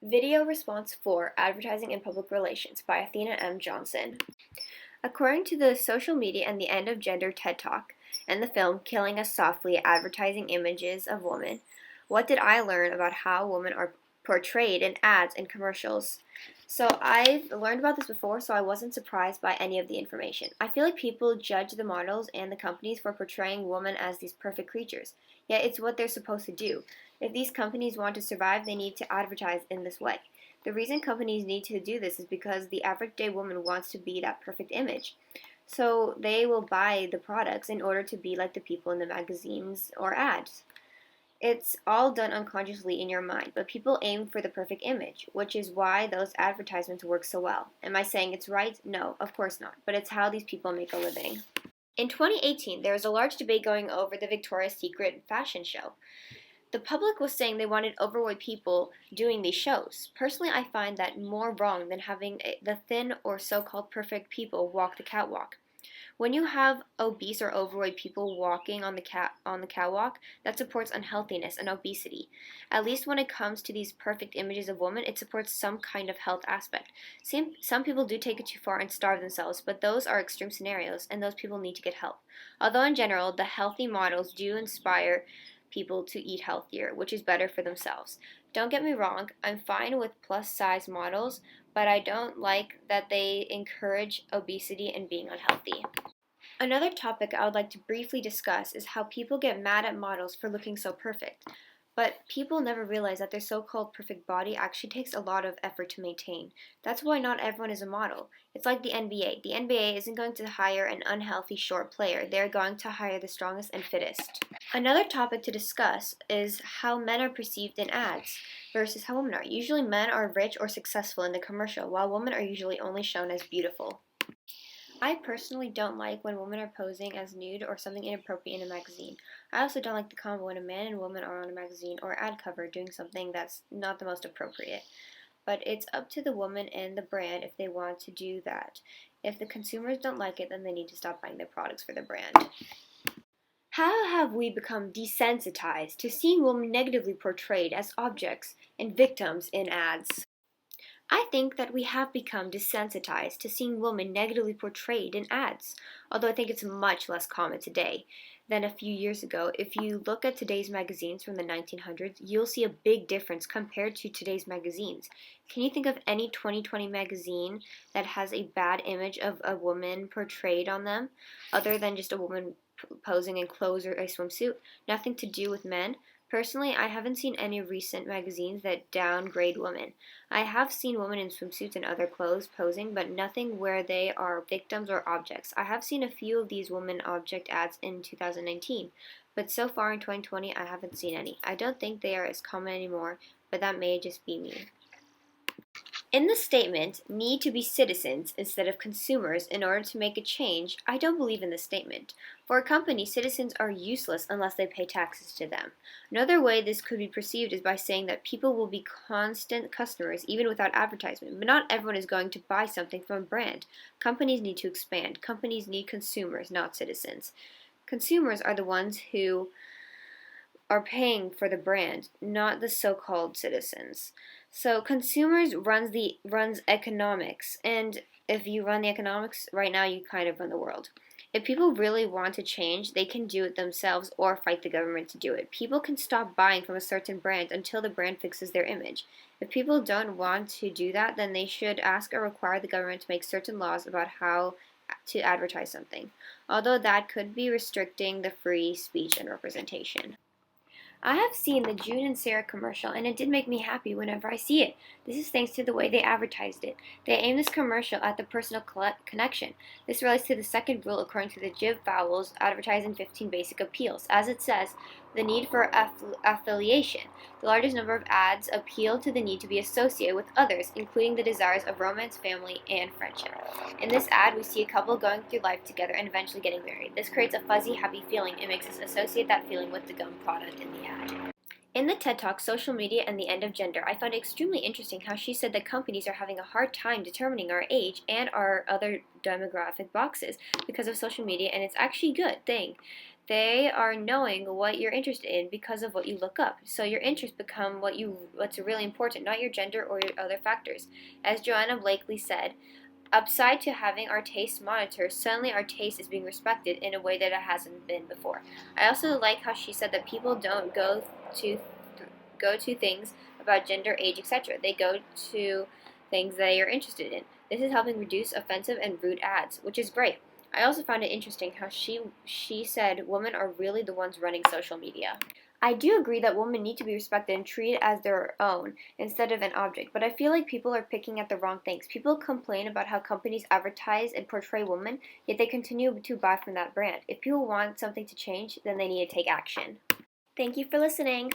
Video Response 4 Advertising and Public Relations by Athena M. Johnson. According to the Social Media and the End of Gender TED Talk and the film Killing Us Softly Advertising Images of Women, what did I learn about how women are portrayed in ads and commercials? So I've learned about this before, so I wasn't surprised by any of the information. I feel like people judge the models and the companies for portraying women as these perfect creatures, yet it's what they're supposed to do. If these companies want to survive, they need to advertise in this way. The reason companies need to do this is because the everyday woman wants to be that perfect image. So they will buy the products in order to be like the people in the magazines or ads. It's all done unconsciously in your mind, but people aim for the perfect image, which is why those advertisements work so well. Am I saying it's right? No, of course not, but it's how these people make a living. In 2018, there was a large debate going over the Victoria's Secret fashion show. The public was saying they wanted overweight people doing these shows. Personally, I find that more wrong than having the thin or so-called perfect people walk the catwalk. When you have obese or overweight people walking on the catwalk, that supports unhealthiness and obesity. At least when it comes to these perfect images of women, it supports some kind of health aspect. Some people do take it too far and starve themselves, but those are extreme scenarios, and those people need to get help. Although in general, the healthy models do inspire people to eat healthier, which is better for themselves. Don't get me wrong, I'm fine with plus size models, but I don't like that they encourage obesity and being unhealthy. Another topic I would like to briefly discuss is how people get mad at models for looking so perfect. But people never realize that their so-called perfect body actually takes a lot of effort to maintain. That's why not everyone is a model. It's like the NBA. The NBA isn't going to hire an unhealthy short player. They're going to hire the strongest and fittest. Another topic to discuss is how men are perceived in ads versus how women are. Usually men are rich or successful in the commercial, while women are usually only shown as beautiful. I personally don't like when women are posing as nude or something inappropriate in a magazine. I also don't like the combo when a man and woman are on a magazine or ad cover doing something that's not the most appropriate. But it's up to the woman and the brand if they want to do that. If the consumers don't like it, then they need to stop buying their products for the brand. How have we become desensitized to seeing women negatively portrayed as objects and victims in ads? I think that we have become desensitized to seeing women negatively portrayed in ads, although I think it's much less common today than a few years ago. If you look at today's magazines from the 1900s, you'll see a big difference compared to today's magazines. Can you think of any 2020 magazine that has a bad image of a woman portrayed on them, other than just a woman posing in clothes or a swimsuit? Nothing to do with men. Personally, I haven't seen any recent magazines that downgrade women. I have seen women in swimsuits and other clothes posing, but nothing where they are victims or objects. I have seen a few of these woman object ads in 2019, but so far in 2020 I haven't seen any. I don't think they are as common anymore, but that may just be me. In the statement, need to be citizens instead of consumers in order to make a change, I don't believe in this statement. For a company, citizens are useless unless they pay taxes to them. Another way this could be perceived is by saying that people will be constant customers even without advertisement, but not everyone is going to buy something from a brand. Companies need to expand. Companies need consumers, not citizens. Consumers are the ones who are paying for the brand, not the so-called citizens. So consumers runs economics, and if you run the economics right now, you kind of run the world. If people really want to change, they can do it themselves or fight the government to do it. People can stop buying from a certain brand until the brand fixes their image. If people don't want to do that, then they should ask or require the government to make certain laws about how to advertise something, although that could be restricting the free speech and representation. I have seen the June and Sarah commercial, and it did make me happy whenever I see it. This is thanks to the way they advertised it. They aimed this commercial at the personal connection. This relates to the second rule according to the Jib Fowles Advertising 15 Basic Appeals. As it says, the need for affiliation. The largest number of ads appeal to the need to be associated with others, including the desires of romance, family, and friendship. In this ad, we see a couple going through life together and eventually getting married. This creates a fuzzy, happy feeling and makes us associate that feeling with the gum product in the ad. In the TED Talk, Social Media and the End of Gender, I found it extremely interesting how she said that companies are having a hard time determining our age and our other demographic boxes because of social media, and it's actually a good thing. They are knowing what you're interested in because of what you look up. So your interests become what's really important, not your gender or your other factors. As Joanna Blakely said, upside to having our taste monitored, suddenly our taste is being respected in a way that it hasn't been before. I also like how she said that people don't to go to things about gender, age, etc. They go to things they are interested in. This is helping reduce offensive and rude ads, which is great. I also found it interesting how she said women are really the ones running social media. I do agree that women need to be respected and treated as their own instead of an object, but I feel like people are picking at the wrong things. People complain about how companies advertise and portray women, yet they continue to buy from that brand. If people want something to change, then they need to take action. Thank you for listening.